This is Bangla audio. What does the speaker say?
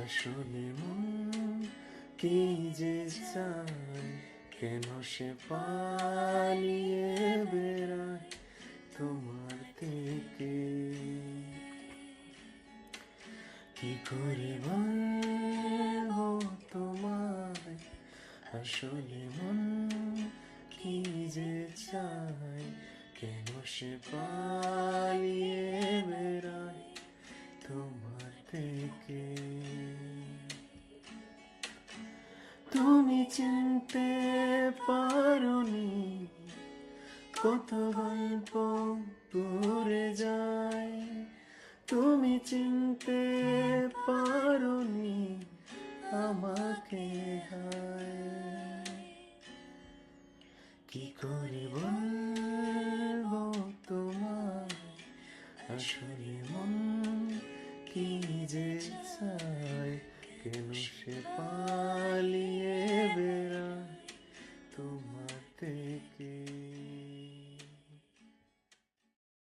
আসলে মন কি যে চায়, কেন সে পালিয়ে বেড়ায় তোমার থেকে। কি করে বলবো তোমায়, আসলে মন কি যে চায়, কেন সে পালিয়ে বেড়ায় তোমার থেকে। তুমি চিনতে পারোনি কত গল্প পুরে যায়, তুমি চিনতে পারোনি আমাকে। হায় কি করে বলবো তোমায়, আসলে মন কি যে চায়, কেন সে পালিয়ে বেড়ায় তোমার